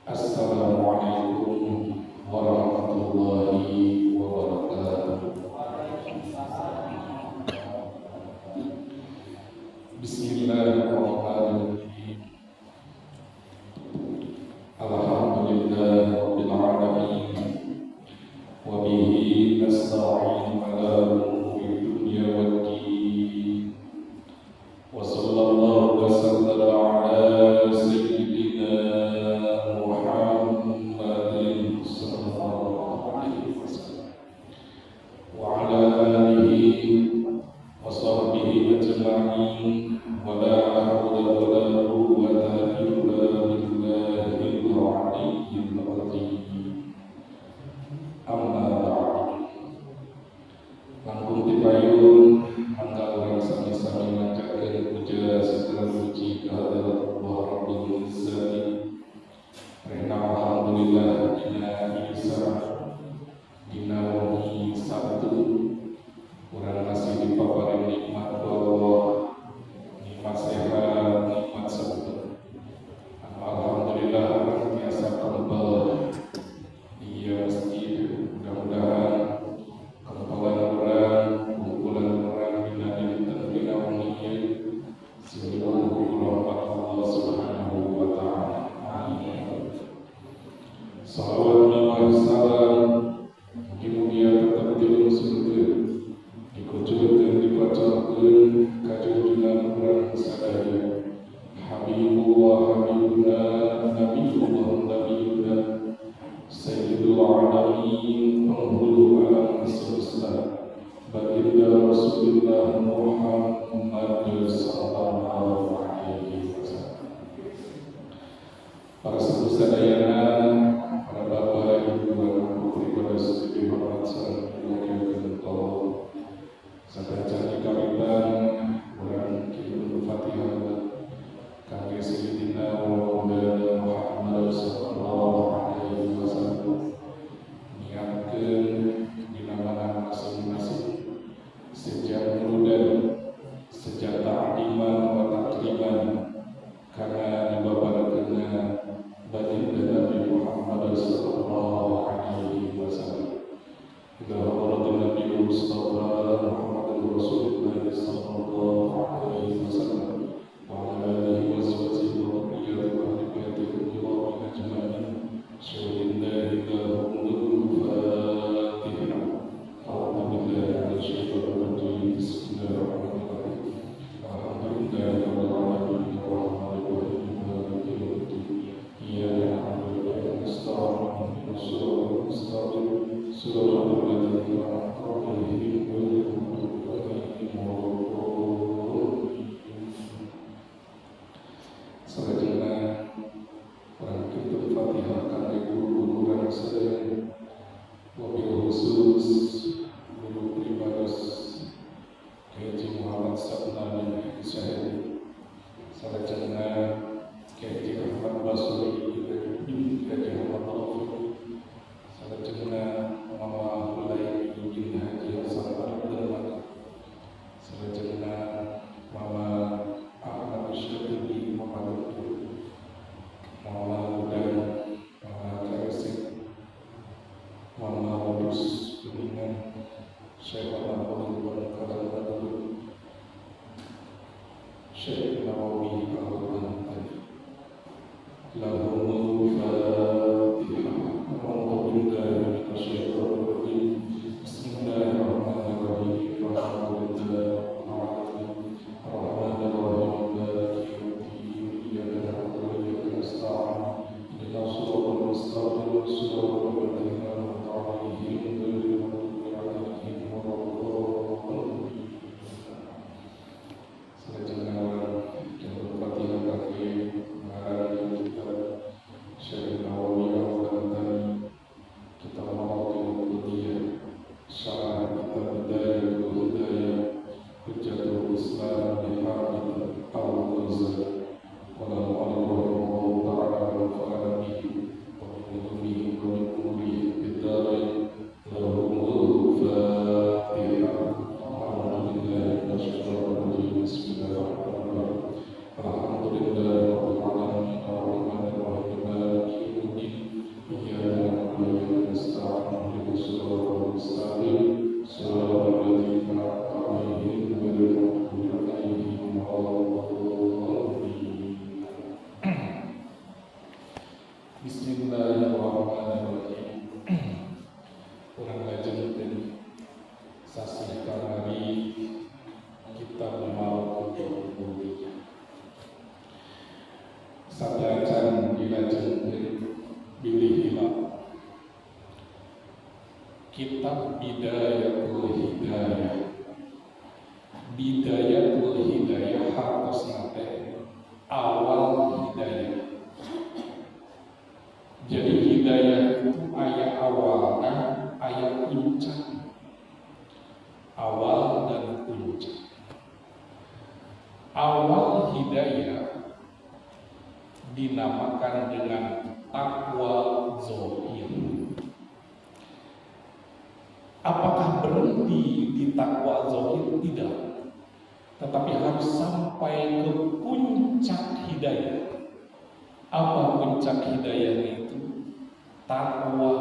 Assalamualaikum warahmatullahi wabarakatuh. Bismillahirrahmanirrahim. Alhamdulillahirabbil alamin. Wa bihi nasta'in ala umuri dunya waddin. Wa sallallahu wa sallama ala sayyidina Muhammadin sallallahu alaihi wasallam wa ala alihi wa sahbihi ajma'in. Wa la hawla wa la quwwata illa billahil aliyyil azim. Amma ba'du. Langkung dipayun mangkal sami-sami ngancakaken puja segala puji kehadirat Allah Rabbul Izzati. Rena alhamdulillah dina Isa dina wengi Sabtu urang masih dipaparin nikmat Allah, nikmat sehat, nikmat sabtu. Alhamdulillah orang biasa kembal di masjid. Mudah-mudahan kempalan orang, kumpulan orang bila dinten dina wengi seluruh rahmat Allah Subhanahu wa taala. Amin. Salawat wa salam mugia tetap dilungsurkeun, dikucurkeun, dipacokeun ka junjungan urang sadaya Habibullah Habibuna Nabiullah Nabiuna Sayyidul Alamin, penghulu alam semesta, baginda Rasulullah Muhammad sallallahu alaihi wasallam. Para sepuh sadayana, para bapak ibu dan putri pada sujud hormat sareng muliakeun Allah. Sadaya kamitan urang kirim Fatihah kangge Sayyidina wa Maulana Muhammad sallallahu alaihi wasallam. Niatkeun dina mana masing-masing sejak muda, sejak ta'liman wa takriman, karena dibabarakeunna baginda Nabi Muhammad sallallahu alaihi wasallam. Ila hadarat Nabi Mustafa Muhammadur Rasulullah sallallahu alaihi wasallam wa ala alihi wa sahbihi wa dhurriyyatihi wa ahli baitihi radhiyallahu ajma'in. Bismillahirrahmanirrahim. Fatihah. A'udzu billahi minasyaitonir rajim. Bismillahirrahmanirrahim. Alhamdulillahirabbil alamin arrahmanirrahim maliki yaumiddin. Iyyaka na'budu wa iyyaka nasta'in. Ihdinas siratal mustaqim. Shiratal ladzina an'amta 'alaihim ghairil maghdubi 'alaihim waladdallin. Sarjana orang kitab Fatihah kangge guru-guru urang sadaya, wabil khusus guru pribados Haji Muhammad Sabnani Syahid, sarjana Haji Ahmad Basri, Haji Ahmad Taufik, sarjana Mama Hulai bin Haji Hasan Abdul, sarjana Mama Ahmad Syatibi Muhammad Abdul, Mama Udan, Mama Karisik, Mama Lulus Kuningan, Bismillahirrahmanirrahim. Kurang lajeng dan sasi kamari kita mau budi. Sadacan dilajeng bilih hilap. Kitab Bidayatul Hidayah. Bidayatul Hidayah hartos nate awal hidayah. Jadi hidayah itu ayat awalnya, ayat puncak. Awal dan puncak. Awal hidayah dinamakan dengan takwa zohir. Apakah berhenti di takwa zohir? Tidak. Tetapi harus sampai ke puncak hidayah. Apa puncak hidayahnya itu? Takwa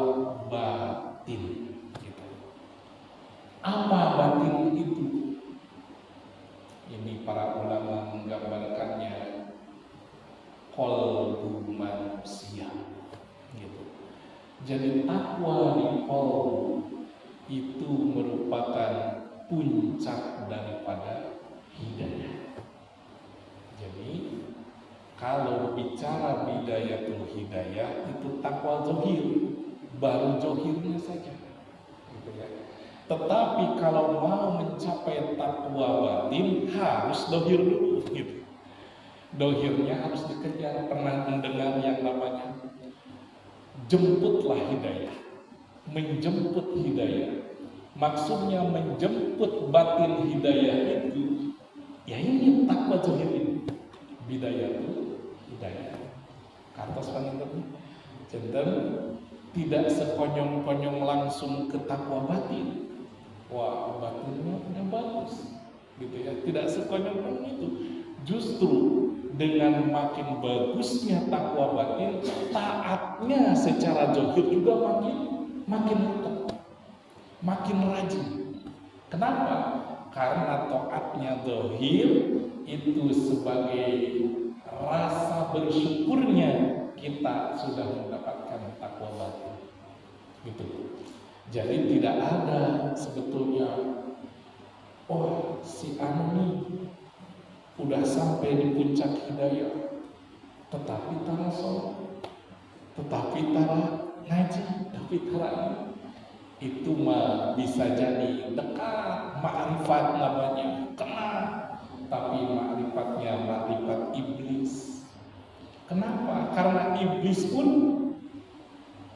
batin. Gitu. Apa batin itu? Ini para ulama menggambarkannya qalbu manusia. Gitu. Jadi takwa di qalbu itu merupakan puncak daripada hidayah. Jadi kalau bicara bidayatul hidayah itu takwa zohir, baru zohirnya saja, gitu ya. Tetapi kalau mau mencapai takwa batin harus dohir dulu, gitu. Dohirnya harus dikejar. Pernah mendengar yang namanya jemputlah hidayah, menjemput hidayah. Maksudnya menjemput batin hidayah itu, ya ini takwa zohir ini, bidayatul hidayah. Kartos panginten janten tidak sekonyong-konyong langsung ke takwa batin. Wah, batinnya udah bagus, gitu ya. Tidak sekonyong-konyong itu. Justru dengan makin bagusnya takwa batin, taatnya secara zahir juga makin dekat, makin rajin. Kenapa? Karena taatnya zahir itu sebagai rasa bersyukurnya kita sudah mendapatkan takwa batin, gitu. Jadi tidak ada sebetulnya, oh si anu nih udah sampai di puncak hidayah, tetapi tara sholat, tetapi tara ngaji, tapi tara itu mah bisa jadi dekat, ma'rifat namanya, kenal. Tapi ma'rifatnya ma'rifat iblis. Kenapa? Karena iblis pun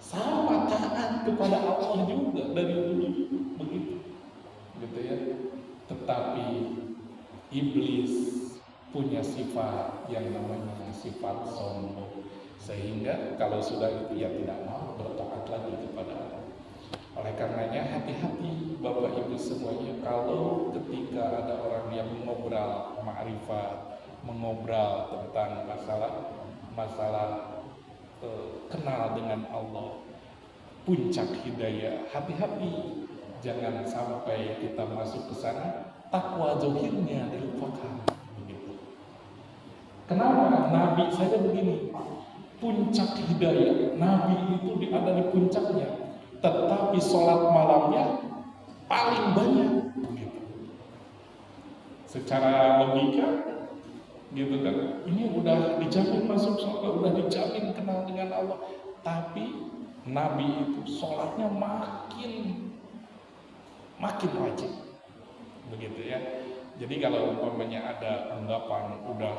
sama taat kepada Allah juga dari dulu begitu, gitu ya. Tetapi iblis punya sifat yang namanya sifat sombong, sehingga kalau sudah itu ya tidak mau bertaat lagi kepada Allah. Oleh karenanya hati-hati Bapak Ibu semuanya, kalau ketika ada orang yang mengobrol ma'rifat, mengobrol tentang masalah kenal dengan Allah, puncak hidayah, hati-hati jangan sampai kita masuk ke sana takwa zohirnya dilupakan, begitu. Kenapa? Nabi saja begini, puncak hidayah Nabi itu ada di puncaknya, tetapi sholat malamnya paling banyak, gitu. Secara logika, gitu kan, ini udah dijamin masuk surga, udah dijamin kenal dengan Allah, tapi Nabi itu sholatnya makin wajib, begitu ya. Jadi kalau umpamanya ada anggapan udah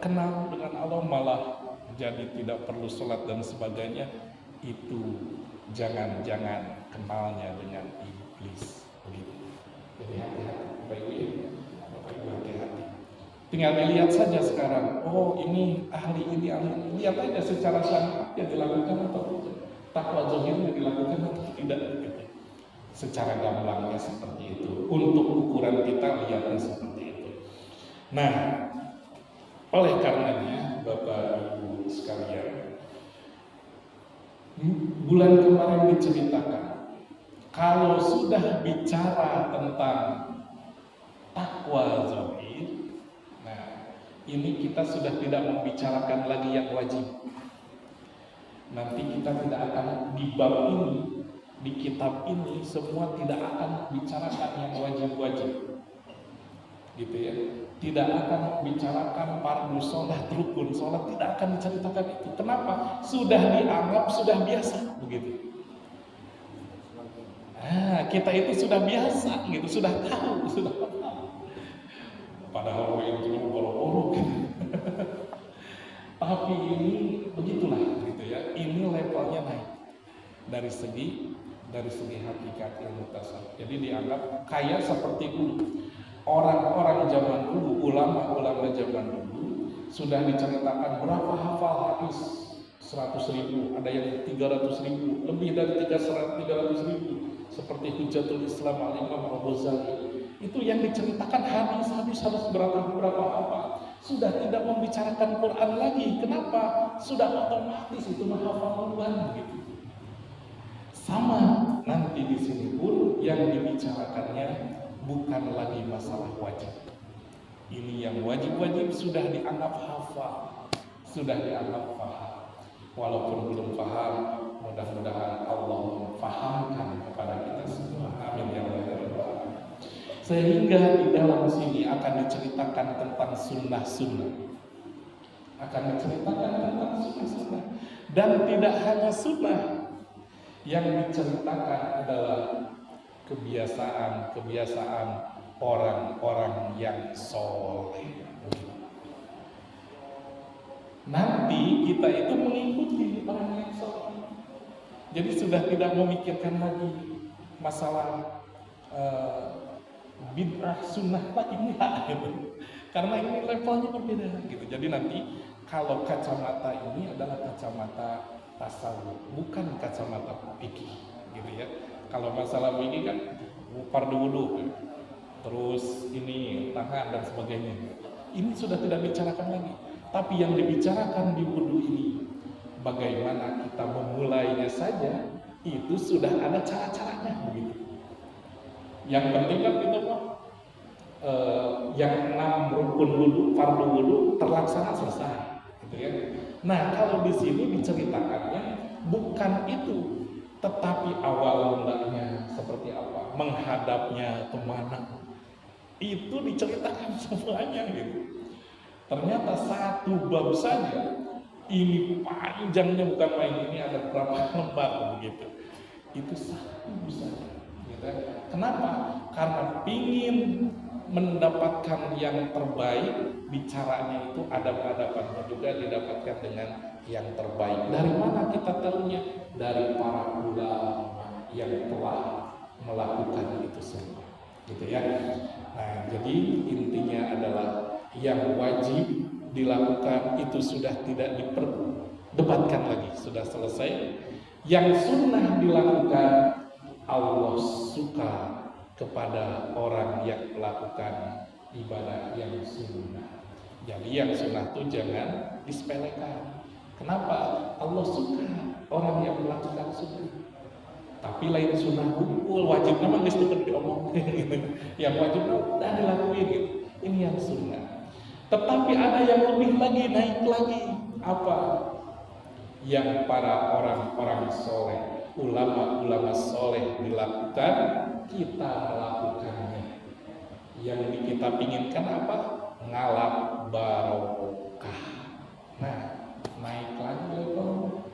kenal dengan Allah malah jadi tidak perlu sholat dan sebagainya, itu jangan kenalnya dengan iblis, begitu. Jadi hati-hati, Bapak Ibu, hati-hati. Tinggal dilihat saja sekarang, oh ini ahli ini, lihat aja secara syariat ya dilakukan atau tidak, takwa zahirnya dilakukan atau tidak, gitu. Secara gamblangnya seperti itu. Untuk ukuran kita lihatnya seperti itu. Nah, oleh karenanya Bapak Ibu sekalian, bulan kemarin diceritakan, kalau sudah bicara tentang takwa zahir, nah ini kita sudah tidak membicarakan lagi yang wajib. Nanti kita tidak akan di bab ini, di kitab ini semua tidak akan bicarakan yang wajib-wajib, gitu ya. Tidak akan bicarakan fardu sholat, rukun sholat, tidak akan diceritakan itu. Kenapa? Sudah dianggap sudah biasa, begitu. Kita itu sudah biasa, gitu, sudah tahu. Padahal itu boro-boro, gitu. Tapi ini begitulah, gitu ya. Ini levelnya naik dari segi hakikat ilmu tasawuf. Jadi dianggap kayak seperti dulu. Orang-orang zaman dulu, ulama-ulama zaman dulu sudah diceritakan berapa hafal hadis 100.000, ada yang 300.000, lebih dari 300.000, seperti Hujjatul Islam Al-Imam Al-Ghazali. Itu yang diceritakan hadis harus berapa hafal. Sudah tidak membicarakan Quran lagi. Kenapa? Sudah otomatis itu menghafal Quran, begitu. Sama nanti di sini pun yang dibicarakannya bukan lagi masalah wajib. Ini yang wajib-wajib sudah dianggap hafal, sudah dianggap paham. Walaupun belum paham, mudah-mudahan Allah memfahamkan kepada kita semua. Amin ya rabbal alamin. Sehingga di dalam sini akan diceritakan tentang sunnah-sunnah. Dan tidak hanya sunnah, yang diceritakan adalah kebiasaan orang-orang yang soleh. Nanti kita itu mengikuti orang yang soleh. Jadi sudah tidak memikirkan lagi masalah bid'ah sunnah lagi, gitu. Karena ini levelnya berbeda, gitu. Jadi nanti kalau kacamata ini adalah kacamata tasawuf, bukan kacamata fikih, gitu ya. Kalau masalah fikih kan fardu wudu, terus ini tangan dan sebagainya. Ini sudah tidak bicarakan lagi. Tapi yang dibicarakan di wudu ini, bagaimana kita memulainya saja, itu sudah ada cara-caranya, begitu. Yang penting kan kita yang 6 rukun wudu, fardu wudu terlaksana selesai, gitu ya. Nah, kalau di sini diceritakannya bukan itu, tetapi awal mulanya seperti apa, menghadapnya kemana, itu diceritakan semuanya, gitu. Ternyata satu bab saja ini panjangnya, bukan main, ini ada berapa lembar, begitu. Itu satu saja, gitu. Kenapa? Karena pingin mendapatkan yang terbaik, bicaranya itu adab-adabannya juga didapatkan dengan yang terbaik. Dari mana kita tahunya? Dari para ulama yang telah melakukan itu semua, gitu ya. Nah, jadi intinya adalah yang wajib dilakukan itu sudah tidak diperdebatkan lagi, sudah selesai. Yang sunnah dilakukan, Allah suka kepada orang yang melakukan ibadah yang sunnah. Jadi yang sunnah itu jangan disepelekan. Kenapa? Allah suka orang yang melakukan sunnah. Tapi lain sunnah hukum, wajib memang itu diomong. Yang wajib udah dilakuin, gitu. Ini yang sunnah. Tetapi ada yang lebih lagi, naik lagi. Apa? Yang para orang-orang soleh, ulama-ulama soleh dilakukan, kita melakukannya. Yang kita inginkan apa? Ngalap barokah. Nah, naik lagi level.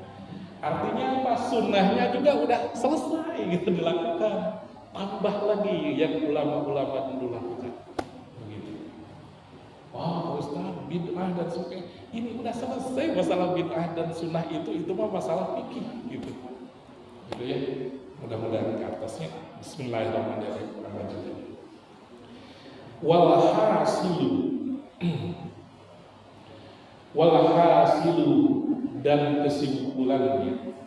Artinya apa? Sunnahnya juga udah selesai, gitu, dilakukan. Tambah lagi yang ulama-ulama dulu lakukan, begitu. Wah, Ustaz, bid'ah dan sebagainya, ini udah selesai masalah bid'ah dan sunnah itu mah masalah fikih, gitu. Gitu ya. Mudah-mudahan ke atasnya. Bismillahirrahmanirrahim. Walhasilu dan kesimpulannya,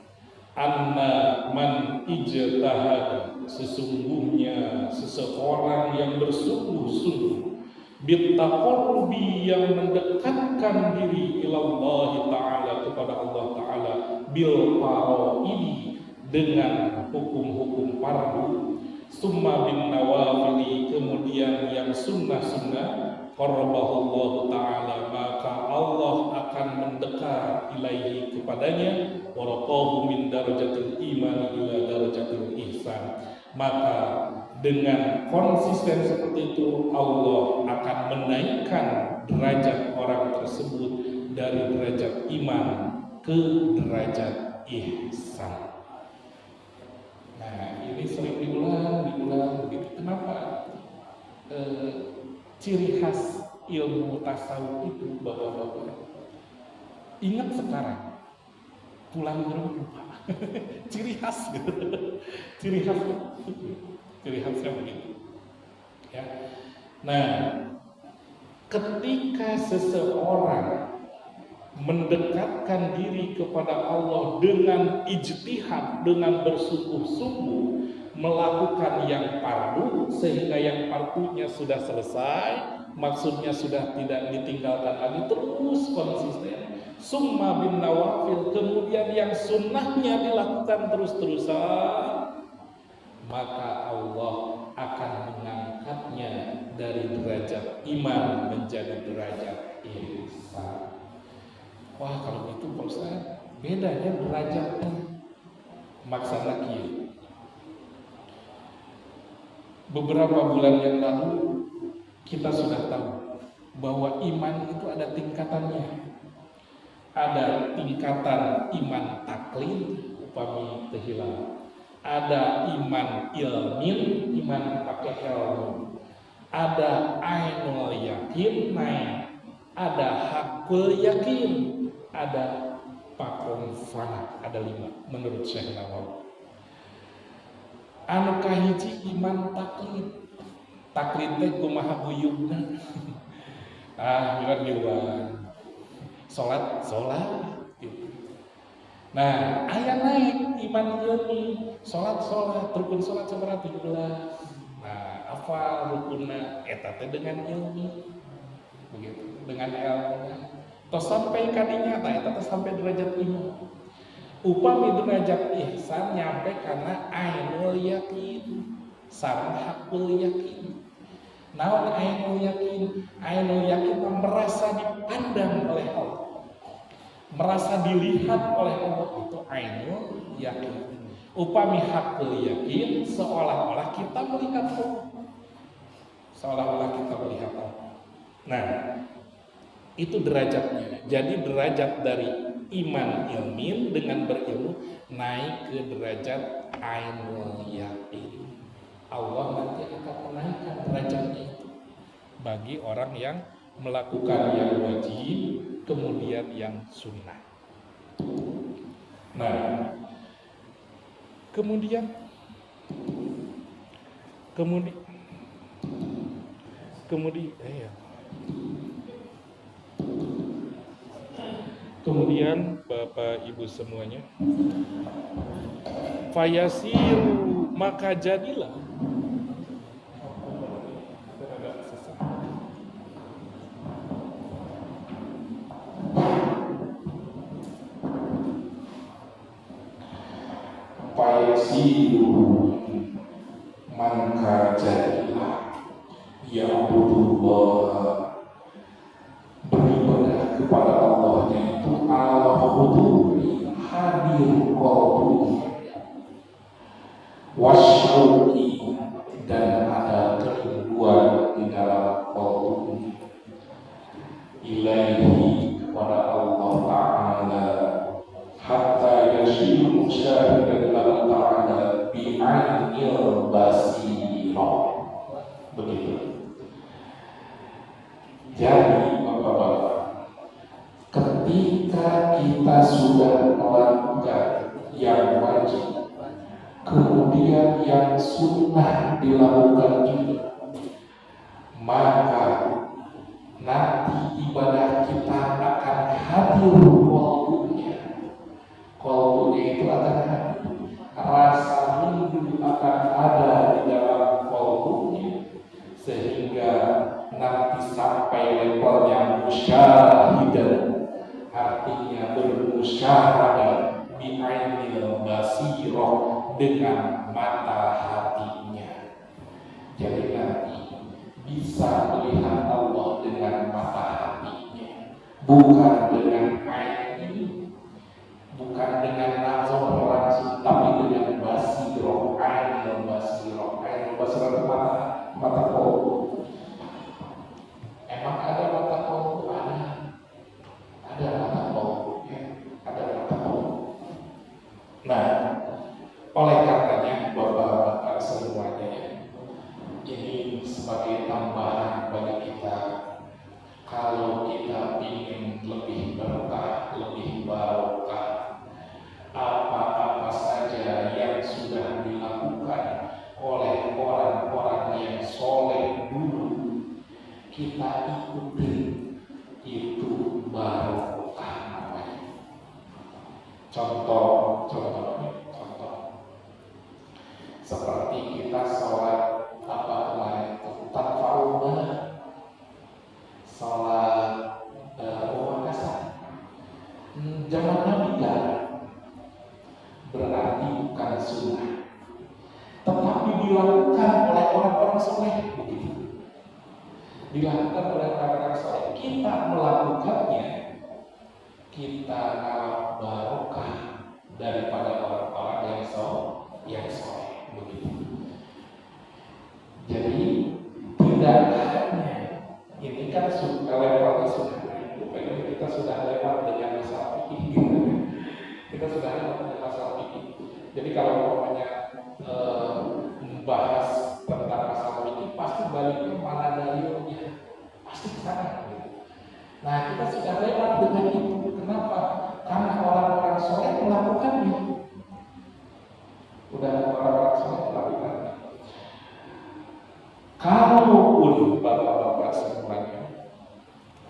anna man ijtahada, sesungguhnya seseorang yang bersungguh-sungguh, bittaqarrubi, yang mendekatkan diri ilallah ta'ala, kepada Allah ta'ala, bil faraidi, dengan hukum-hukum fardu, summa bin nawafili, kemudian yang sunnah-sunnah, qarrabahullahu ta'ala, maka Allah akan mendekat ilaihi kepadanya, waraqahu min darajatil iman ila darajatil ihsan. Maka dengan konsisten seperti itu Allah akan menaikkan derajat orang tersebut dari derajat iman ke derajat ihsan. Nah, ini sering diulang begitu. Kenapa? Ciri khas ilmu tasawuf itu, bapak-bapak, ingat sekarang, pulang lupa. Ciri khas gitu. Ciri khasnya begitu. Ya. Nah, ketika seseorang mendekatkan diri kepada Allah dengan ijtihad, dengan bersungguh-sungguh melakukan yang fardu, sehingga yang fardunya sudah selesai, maksudnya sudah tidak ditinggalkan lagi, terus konsisten. Summa bin nawafil, kemudian yang sunnahnya dilakukan terus-terusan, maka Allah akan mengangkatnya dari derajat iman menjadi derajat ihsan. Wah, kalau gitu Pak Ustaz, bedanya derajatnya. Maksana kieu. Beberapa bulan yang lalu kita sudah tahu bahwa iman itu ada tingkatannya. Ada tingkatan iman taklid, upami teu hilang. Ada iman ilmin, iman pakai ilmu. Ada ainul yakin, ada hakul yakin, ada pakon fana, ada 5 menurut Syekh Nawawi. Anu kahiji iman taklid teh kumaha buyugna. Milan salat gitu. Nah, aya naik iman ilmi, salat rukun salat sabaraha 17. Nah, hafal rukunna eta teh dengan ilmi. Begitu, dengan ilmu. Tos sampai kadinya eta teh sampai derajat iman. Upami derajat ihsan nyampe karena ainul yakin, sareng hakul yakin. Naon ainul yakin? Ainul yakin merasa dipandang oleh Allah, merasa dilihat oleh Allah, itu ainul yakin. Upami hakul yakin, seolah-olah kita melihat Allah, seolah-olah kita melihat Allah. Nah, itu derajatnya. Jadi derajat dari iman ilmin dengan berilmu naik ke derajat ainul yakin. Allah nanti akan menaikkan derajatnya itu bagi orang yang melakukan yang wajib kemudian yang sunnah. Nah, kemudian Bapak Ibu semuanya, fayasiru, maka jadilah maka jadilah ya'budullah, beribadah kepada Allah, yaitu Allah huduri, hadir qalbunya, wasyauqi, dan ada kerinduan di dalam qalbunya, ilaihi, kepada Allah Ta'ala, hatta yashiru musyahidan lahu ta'ala bi'ainil basirah. Begitu. Jadi Bapak-bapak, ketika kita sudah melakukan yang wajib, kemudian yang sunnah dilakukan juga, maka nanti ibadah kita akan hadir qalbunya. Qalbunya itu akan hadir, rasa rindu akan ada di dalam qalbunya, sehingga nanti sampai levelnya musyahidan, artinya bermusyahadah bi'ainil basirah, dengan mata hatinya. Jadi nanti bisa melihat Allah bukan dengan air ini, bukan dengan nazar langsung, tapi dengan basirah air dan basirah mata kolbu. Emang ada mata kolbu? Ada mata kolbu, ya, ada mata kolbu. Nah, oleh karenanya Bapak-bapak semuanya, ini sebagai tambahan bagi kita, kalau kita ingin lebih berkah, lebih barokah, apa-apa saja yang sudah dilakukan oleh orang-orang yang soleh dulu, kita ikuti, itu barokah namanya. Contoh seperti kita sholat kemarin tanfa'una, sholat Muhammadiyah zaman Nabi berarti bukan sunnah, tetapi dilakukan oleh orang-orang soleh, begitu. Dilakukan oleh orang-orang soleh, kita melakukannya, kita ngalah barokah daripada orang-orang yang soleh, begitu. Jadi tidak hanya ini kan levelnya sudah kita sudah lewat dengan masalah fikih, kita sudah lewat dengan masalah fikih. Jadi kalau umpamanya membahas tentang masalah fikih, pasti baliknya mana dalilnya, pasti ke sana. Nah, kita sudah lewat dengan itu. Kenapa? Karena orang-orang soleh melakukannya. Udah orang-orang soleh melakukannya. Kalaupun bapak-bapak semuanya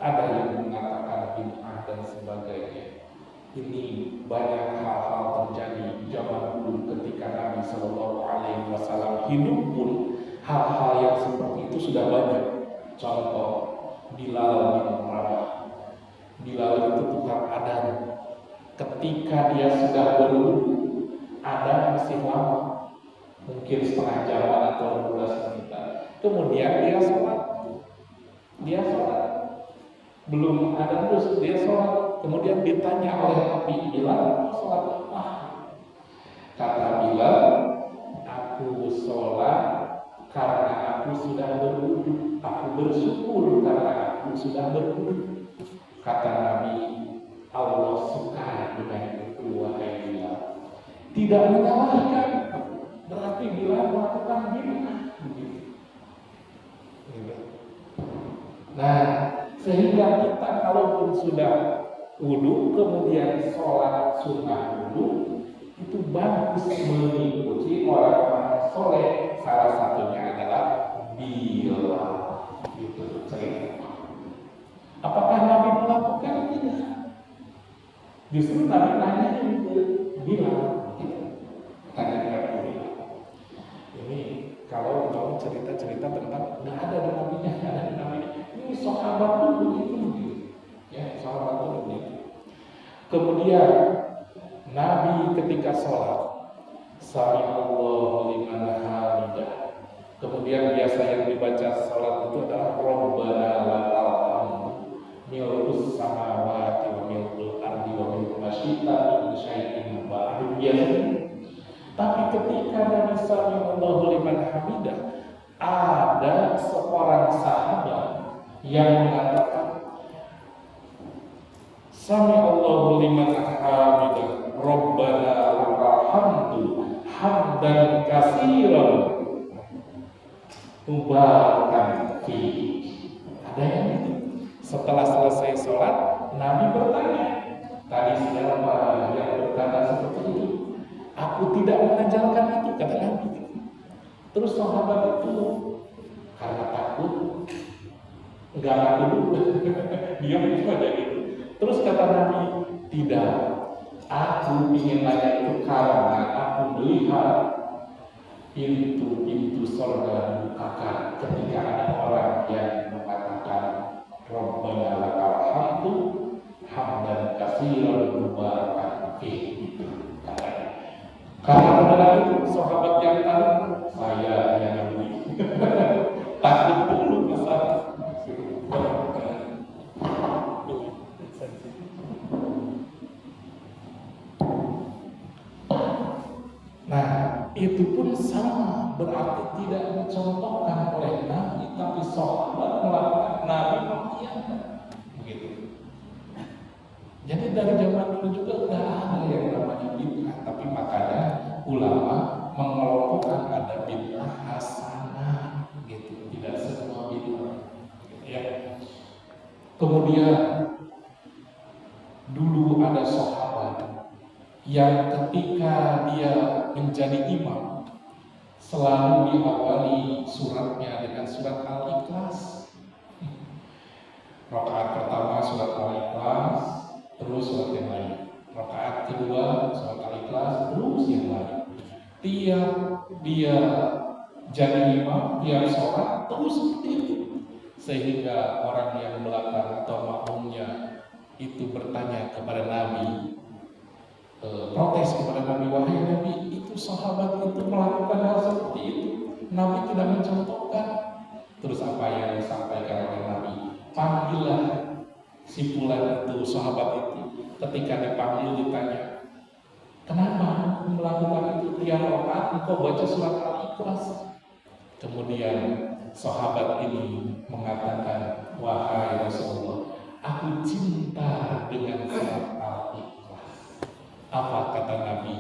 ada yang mengatakan bid'ah dan sebagainya, ini banyak hal-hal terjadi zaman dulu ketika Nabi Shallallahu Alaihi Wasallam hidup pun hal-hal yang seperti itu sudah banyak. Contoh Bilal bin Rabah. Bilal itu tukang adzan. Ketika dia sudah berwudu, adzan masih lama, mungkin setengah jam atau 12 menit. Kemudian dia sholat. Belum ada terus dia sholat. Kemudian ditanya oleh Nabi, Bilal, sholat apa? Kata Bilal, aku sholat karena aku sudah berwudu. Aku bersyukur karena aku sudah berwudu. Kata Nabi, Allah suka dengan itu, wahai Bilal. Tidak menyalahkan, berarti Bilal melakukan bid'ah. Nah, sehingga kita kalaupun sudah wudu kemudian sholat sunnah wudu, itu bagus mengikuti orang-orang soleh. Salah satunya adalah Bilal. Itu cerita. Apakah Nabi melakukan? Tidak. Justru Nabi tanya Bilal. Tanya Bilal. Ini kalau mau cerita-cerita tentang nggak ada di Nabinya, nggak ada di Nabinya. Ini sahabat dulu itu, ya sahabat dulu. Kemudian Nabi ketika sholat, Sami Allahu liman hamidah. Kemudian biasa yang dibaca sholat itu adalah Rabbana lakal hamdu mil'us samawati wa mil'ul ardi wa mil'u masyita min syai'in ba'du biasa. Tapi ketika Nabi Sami Allahu liman hamidah, ada seorang sahabat yang mengatakan Sami Allahu liman hamidah Rabbana lakal hamdu hamdan katsiran mubarakan fi. Ada yang itu. Setelah selesai sholat, Nabi bertanya, tadi siapa yang berkata seperti itu? Aku tidak mengajarkan itu, kata Nabi. Terus sahabat itu karena takut enggak ngaku dulu, diam itu aja gitu. Terus kata Nabi, tidak, aku ingin nanya itu karena aku melihat pintu-pintu surga dibukakan ketika ada orang yang mengatakan Rabbana lakal hamdu hamdan katsiran mubarakan fihi. Karena pada itu sahabat yang tahu saya yang Nabi takut dulu ke sana. Nah, itu pun sama, berarti tidak dicontohkan oleh Nabi, tapi sahabat melakukan, Nabi mengiyakan. Begitu. Jadi dari zaman dulu juga udah ada yang namanya bid'ah, tapi makanya ulama mengelompokkan ada bid'ah hasanah, gitu. Tidak semua bid'ah. Ya. Kemudian dulu ada sahabat yang ketika dia menjadi imam selalu diawali suratnya dengan surat Al-Ikhlas. Rakaat pertama surat Al-Ikhlas, terus surat yang lain. Rakaat kedua surat Al-Ikhlas, terus yang lain. Tiap dia jadi imam, tiap sholat terus seperti itu. Sehingga orang yang belakang atau makmumnya itu bertanya kepada Nabi, protes kepada Nabi, wahai Nabi, itu sahabat itu melakukan hal seperti itu, Nabi tidak mencontohkan. Terus apa yang disampaikan oleh Nabi? Panggillah si fulan itu, sahabat itu. Ketika dipanggil ditanya, kenapa melakukan itu? Tiap rakaat engkau baca surat Al-Ikhlas. Kemudian sahabat ini mengatakan, wahai Rasulullah, aku cinta dengan surat Al-Ikhlas. Apa kata Nabi?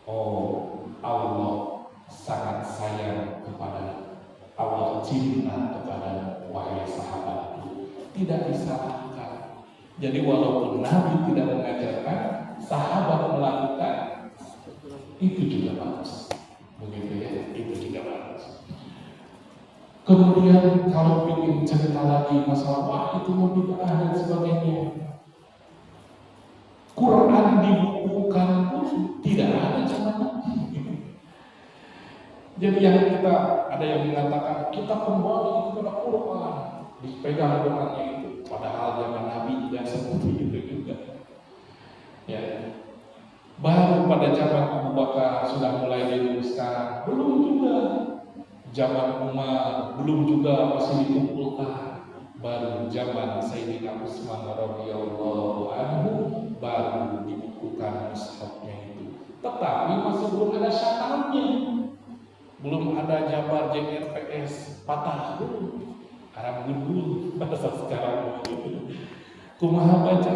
Oh, Allah sangat sayang kepada, Allah cinta kepada wahai sahabatku. Tidak disalahkan. Jadi walaupun Nabi tidak mengajarkan, sahabat melakukan, itu juga bagus. Begitu ya, itu juga bagus. Kemudian kalau ingin cerita lagi masalah wah itu bid'ah dan sebagainya, Quran dibukukan pun tidak ada zaman Nabi. Jadi yang kita ada yang mengatakan kita kembali kepada Quran, dipegang Qurannya itu, padahal zaman Nabi tidak seperti itu juga. Ya, baru pada zaman Abu Bakar sudah mulai diluruskan, belum juga. Zaman Umar belum juga masih dikumpulkan. Baru zaman Sayyidina Utsman radhiyallahu anhu baru dibukukan mushafnya itu. Tetapi masih belum ada syaratnya. Belum ada jabar JRPS patah dulu. Arab gundul bahasa sekarang itu. Kumaha baca.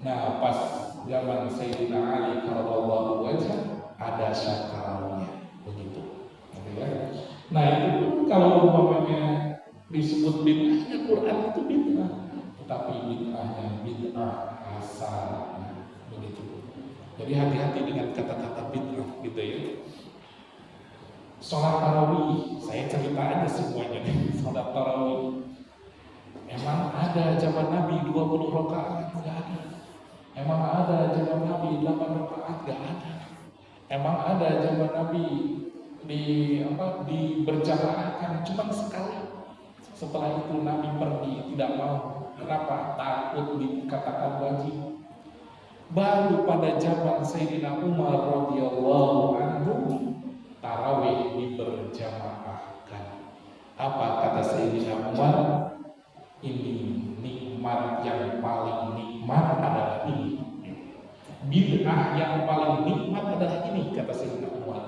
Nah, pas zaman Sayyidina Ali radhiyallahu anhu ada syaratnya begitu. Ya. Nah itu kalau umpamanya disebut bid'ahnya Quran itu bid'ah, tetapi bid'ahnya bid'ah hasanah begitu. Jadi hati-hati dengan kata-kata bid'ah gitu ya. Sholat tarawih, saya cerita aja semuanya nih. Sholat tarawih, emang ada zaman Nabi 20 rakaat? Enggak ada. Emang ada zaman Nabi 8 rakaat? Enggak ada. Emang ada zaman Nabi berjamaahkan cuma sekali. Setelah itu Nabi pergi, tidak mau. Kenapa? Takut dikatakan wajib. Baru pada zaman Sayyidina Umar radhiyallahu anhu tarawih diberjamaahkan. Apa kata Sayyidina Umar? Ini nikmat yang paling nikmat adalah ini. Bid'ah yang paling nikmat adalah ini, kata Sayyidina Umar,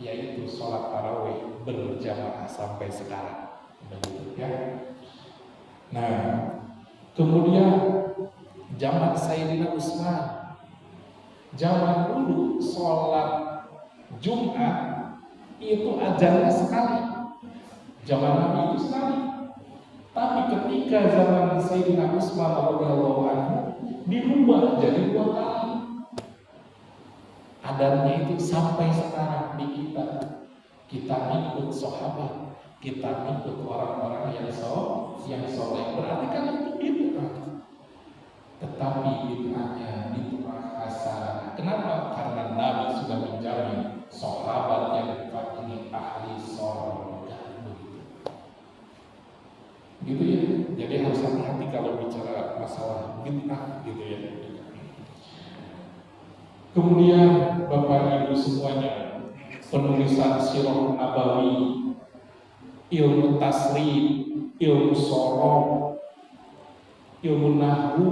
yaitu sholat tarawih berjamaah sampai sekarang. Begitu ya. Nah, kemudian zaman Sayyidina Utsman, zaman dulu sholat Jumat itu azannya sekali, zaman Nabi itu sekali. Tapi ketika zaman Sayyidina Utsman radhiyallahu anhu dirubah jadi 2 kali. Adanya itu sampai sekarang di kita. Kita ikut sahabat, kita ikut orang-orang yang soleh. Berarti kan itu bid'ah. Tetapi bid'ahnya bid'ah hasanah. Kenapa? Karena Nabi sudah menjamin sahabat yang dekat ini ahli surga. Gitu ya. Jadi harus hati-hati kalau bicara masalah bid'ah gitu ya. Kemudian Bapak Ibu semuanya, penulisan Sirah Nabawi, ilmu tasrif, ilmu sorong, ilmu nahwu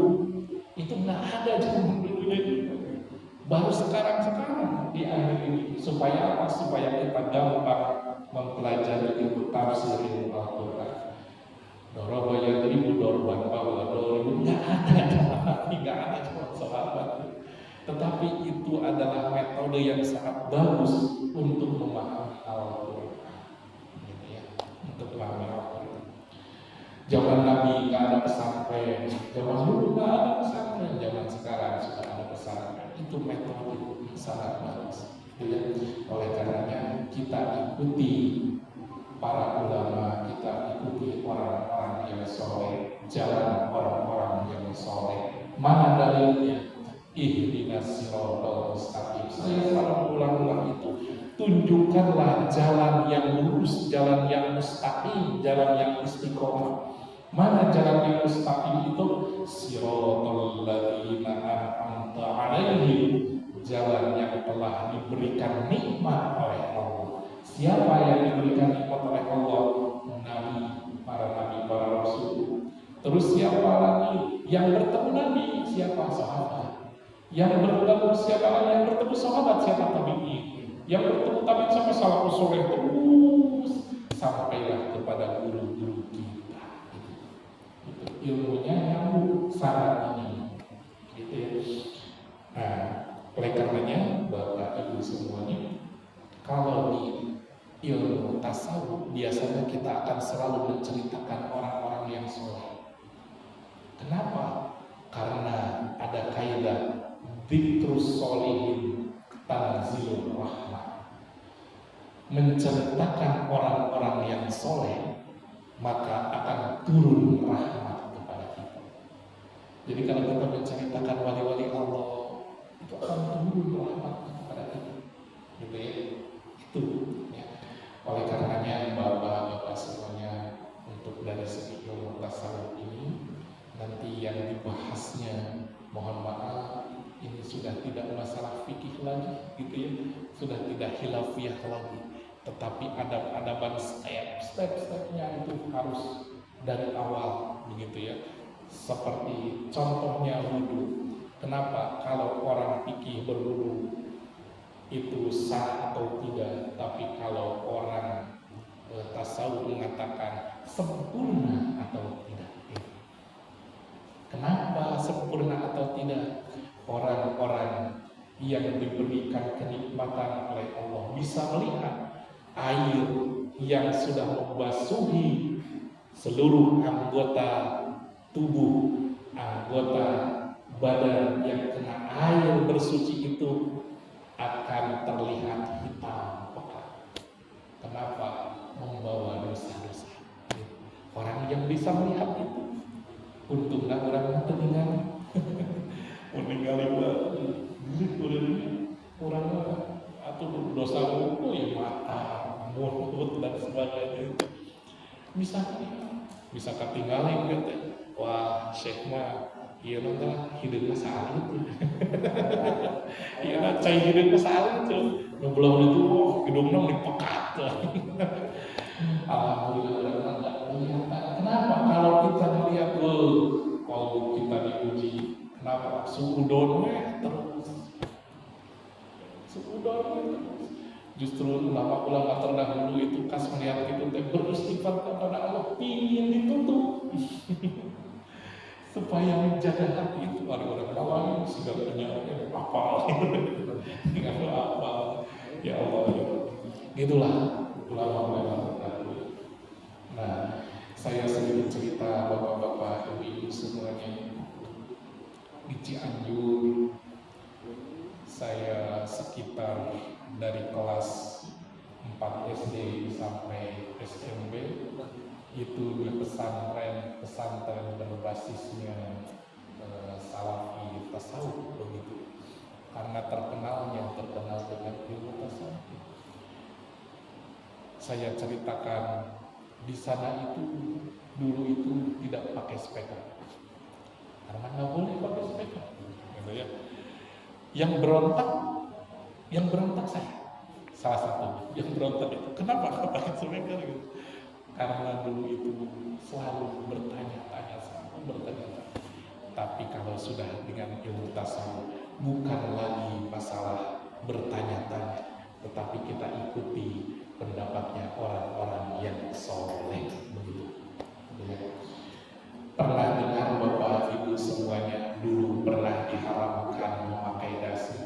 itu nggak ada zaman dulu. Baru sekarang di akhir ini. Supaya apa? Supaya kita gampang mempelajari ilmu tafsir ilmu Al-Quran. Doroba yadribu dorban bahwa doribu nggak ada cuma sahabat. Tetapi itu adalah metode yang sangat bagus untuk memahami Al-Quran. Gitu ya, untuk memahami Al-Quran. Zaman Nabi nggak ada pesantren, zaman dulu nggak ada pesantren, zaman sekarang sudah ada pesantren. Itu metode yang sangat bagus. Gitu ya. Oleh karenanya kita ikuti para ulama, kita ikuti orang-orang yang soleh, jalan orang-orang yang soleh. Mana dalilnya? Ihdinas siratal mustaqim. Saya selalu ulang-ulang itu. Tunjukkanlah jalan yang lurus, jalan yang mustaqim, jalan yang istiqomah. Mana jalan yang mustaqim itu? Siratal ladzina an'amta 'alaihim, jalan yang telah diberikan nikmat oleh Allah. Siapa yang diberikan nikmat oleh Allah? Nabi, para rasul. Terus siapa lagi yang bertemu Nabi? Siapa? Sahabat. Yang bertemu siapa lagi? Yang bertemu sahabat? Siapa? Tabi'in. Yang bertemu tabi'in sampai salafus saleh terus sampailah kepada guru-guru kita. Itu ilmunya nyambung sana ini. Gitu ya. Nah, oleh karenanya Bapak Ibu semuanya, kalau di ilmu tasawuf biasanya kita akan selalu menceritakan orang-orang yang soleh. Kenapa? Karena ada kaidah dzikrus sholihin tanzilur rahmah. Menceritakan orang-orang yang soleh, maka akan turun rahmat kepada kita. Jadi kalau kita menceritakan wali-wali Allah, itu akan turun rahmat kepada kita. Gitu ya. Itu ya. Oleh karenanya Bapak-bapak semuanya, untuk dari segi ilmu tasawuf ini nanti yang dibahasnya, mohon maaf, ini sudah tidak masalah fikih lagi, gitu ya, sudah tidak khilafiyah lagi, tetapi adab-adaban step-stepnya itu harus dari awal, begitu ya. Seperti contohnya wudu. Kenapa kalau orang fikih berwudu itu sah atau tidak, tapi kalau orang tasawuf mengatakan sempurna atau tidak. Kenapa sempurna atau tidak? Orang-orang yang diberikan kenikmatan oleh Allah bisa melihat air yang sudah membasuhi seluruh anggota tubuh, anggota badan yang kena air bersuci itu akan terlihat hitam pekat. Kenapa? Membawa dosa-dosa. Orang yang bisa melihat itu, untunglah orang dengan meninggali orang atau dosa itu ya mata, mulut dan sebagainya itu bisa ketinggalan gitu. Wah, Syekh mah iya nanti hidupnya salah itu. Iya nanti cai hidupnya salah itu. Ngebelum itu hidungnya dipekat. Alhamdulillah orang tidak melihat. Kenapa? Kalau kita melihat kalau kita diuji, kenapa? Suudonnya terus. Justru ulama-ulama terdahulu itu kas melihat itu beristighfar kepada Allah, ingin ditutup. Supaya menjaga hati itu. Orang-orang awal sudah punya apa? Dengan apa? Ya Allah. Gitulah ulama-ulama terdahulu. Nah, saya sedikit cerita bapak-bapak, ibu-ibu semuanya. Di Cianjur, saya sekitar dari kelas 4 SD sampai SMP itu di pesantren berbasisnya salafi tasawuf begitu. Karena terkenal dengan ilmu tasawuf. Saya ceritakan di sana itu dulu itu tidak pakai sepeda, karena nggak boleh pakai sepeda, gitu ya. Yang berontak saya, salah satu yang berontak itu, kenapa nggak pakai sepeda gitu? Karena dulu itu selalu bertanya-tanya. Tapi kalau sudah dengan ilmu tasawuf, bukan lagi masalah bertanya-tanya, tetapi kita ikuti pendapatnya orang-orang yang soleh begitu. Pernah dengar Bapak Ibu semuanya dulu pernah diharamkan memakai dasi?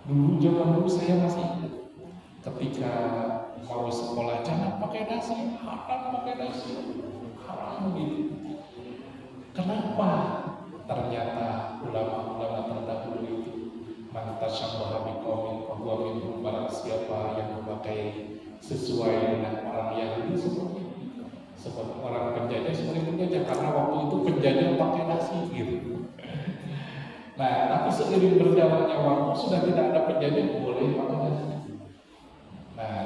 Dulu zaman dulu saya masih ingat, ketika mau sekolah jangan pakai dasi, haram pakai dasi, haram gitu. Kenapa? Ternyata ulama-ulama terdahulu itu man tasyabbaha biqaumin fahuwa minhum, barang siapa yang memakai sesuai dengan orang Yahudi seperti orang penjajah seperti penjajah, karena waktu itu penjajah pakai dasi gitu. Nah, tapi seiring berjalannya waktu sudah tidak ada penjajah boleh pakai dasi. Nah,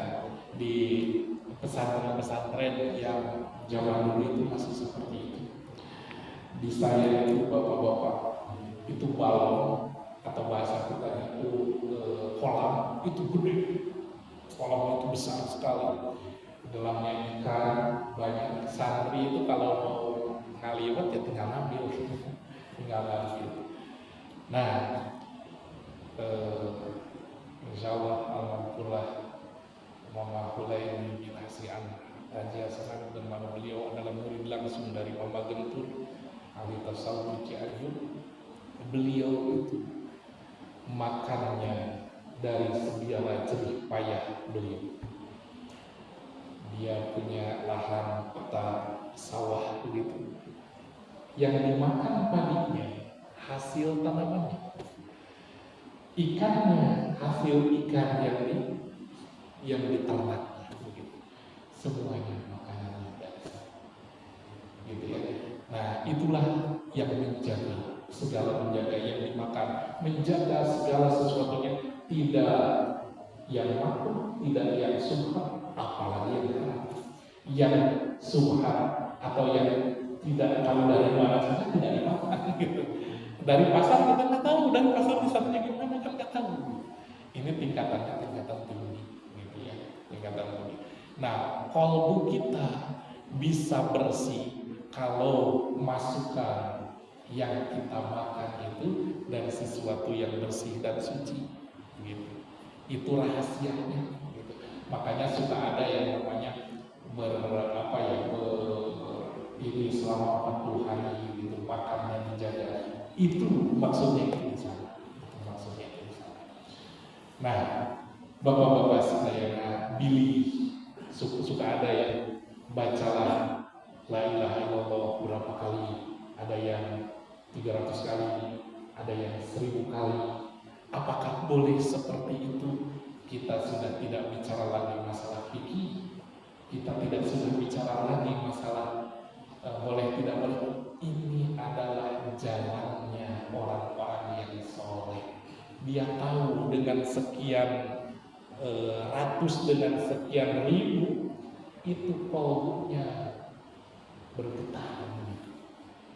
di pesantren-pesantren yang zaman dulu itu masih seperti itu. Di saya itu bapak-bapak itu balon atau bahasa kita itu kolam itu gede, kolam itu besar sekali, dalamnya ikan banyak. Santri itu kalau mau ngaliwat ya tinggal ngambil, tinggal ngambil. Nah, insya Allah alhamdulillah memahulai binasian Haji Hasan dan mana beliau adalah murid langsung dari Mama Gentur ahli tasawuf Cianjur. Beliau itu makannya dari segala jerih payah beliau. Dia punya lahan peta sawah begitu, yang dimakan padinya hasil tanamannya, ikannya hasil ikan yang diternaknya begitu, semuanya makanannya dari gitu ya. Nah, itulah yang menjaga segala, menjaga yang dimakan, menjaga segala sesuatunya, tidak yang makruh, tidak yang subhan, apalagi yang subhan atau yang tidak tahu dari mana saja tidak dimakan gitu. Dari pasar kita nggak tahu, dari pasar wisatanya gimana kan nggak tahu. Ini tingkatan tinggi gitu ya, tingkatan tinggi. Nah, kalbu kita bisa bersih kalau masukan yang kita makan itu dari sesuatu yang bersih dan suci gitu. Itu rahasianya gitu. Makanya suka ada yang namanya ini selama 40 hari gitu, makannya dijaga. Itu maksudnya itu sana. Maksudnya itu sana. Nah, bapak-bapak sekalian, pilih suka ada ya, bacalah la ilaha illallah berapa kali, ada yang 300 kali, ada yang 1000 kali. Apakah boleh seperti itu? Kita sudah tidak bicara lagi masalah fikih, kita tidak sudah bicara lagi masalah boleh tidak boleh. Ini adalah jalannya orang-orang yang soleh. Dia tahu dengan sekian ratus, dengan sekian ribu, itu kolbunya bergetar.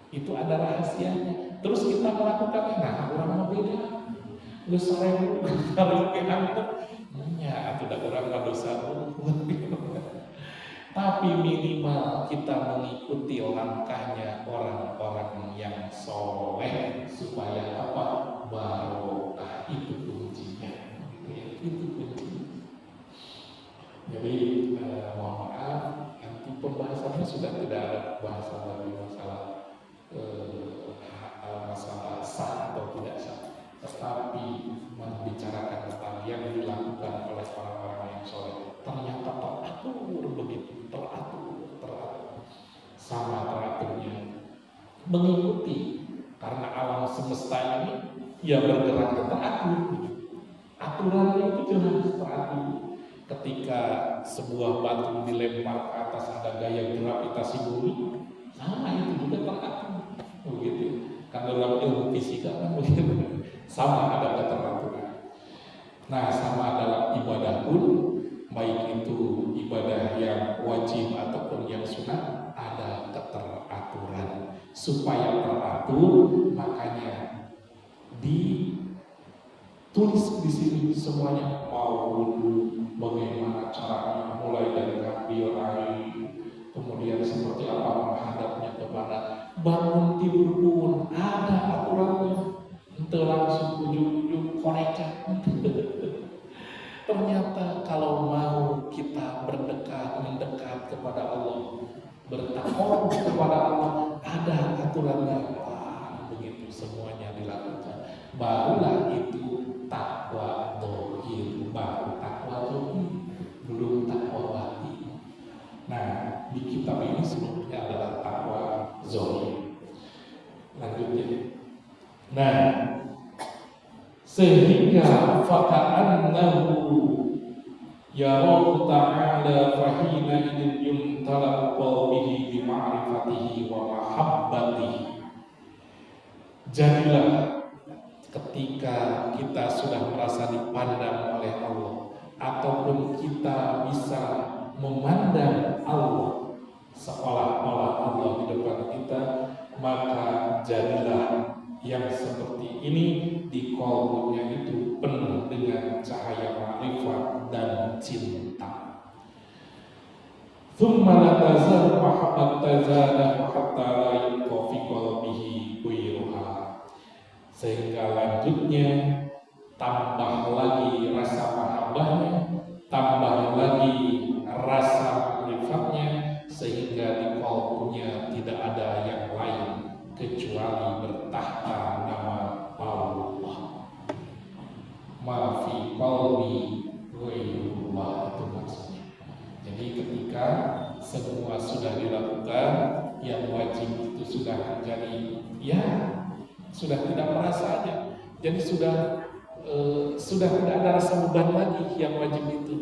Itu ada rahasianya. Terus kita melakukan, nah orang mau beda, nggak sering kalau ya tidak orang dosa. Tapi minimal kita mengikuti langkahnya orang-orang yang soleh supaya apa? Barokah, itu kuncinya. Itu kuncinya. Jadi mohon maaf, nanti pembahasannya sudah tidak ada bahasan lagi masalah masalah sah atau tidak sah, tetapi membicarakan tentang yang dilakukan oleh orang-orang yang soleh. Ternyata teratur begitu, teratur sama teraturnya, mengikuti, karena alam semesta ini ya bergerak teratur. Aturannya itu jelas teratur. Ketika sebuah batu dilempar ke atas, ada gaya gravitasi bumi, sama itu juga teratur begitu. Kan dalam ilmu fisika kan begitu, sama ada keteraturan. Nah, sama dalam ibadah pun, baik itu ibadah yang wajib ataupun yang sunat, ada keteraturan. Supaya teratur, makanya ditulis di sini semuanya, mau wudhu, bagaimana caranya, mulai dari ngambil air, kemudian seperti apa menghadapnya kemana, bangun tidur pun ada aturannya. ente langsung ujung-ujung korekan. Ternyata kalau mau kita mendekat kepada Allah, bertakwa kepada Allah, ada aturannya. Wah, begitu semuanya dilakukan. Barulah itu takwa dohir, baru takwa dohir, belum takwa batin. Nah, di kitab ini sebelumnya adalah takwa zohir. Lanjutnya. Nah, sehingga faka'annahu yarahu ta'ala fahina idin yumtala qalbihi bima'rifatihi wa mahabbatihi. Jadilah ketika kita sudah merasa dipandang oleh Allah, ataupun kita bisa memandang Allah seolah-olah Allah di depan kita, maka jadilah yang seperti ini di qalbunya itu penuh dengan cahaya ma'rifat dan cinta. Thumma la tazal mahabbat tazadah hatta la yabqa fi qalbihi ghayruha. Sehingga lanjutnya tambah lagi rasa mahabbahnya, tambah lagi rasa ma'rifatnya, sehingga di qalbunya tidak ada yang lain kecuali bertahta nama Allah. Ma fi qalbi ghairullah, itu maksudnya. Jadi ketika semua sudah dilakukan, yang wajib itu sudah menjadi, ya sudah tidak merasa aja. Jadi sudah tidak ada rasa beban lagi. Yang wajib itu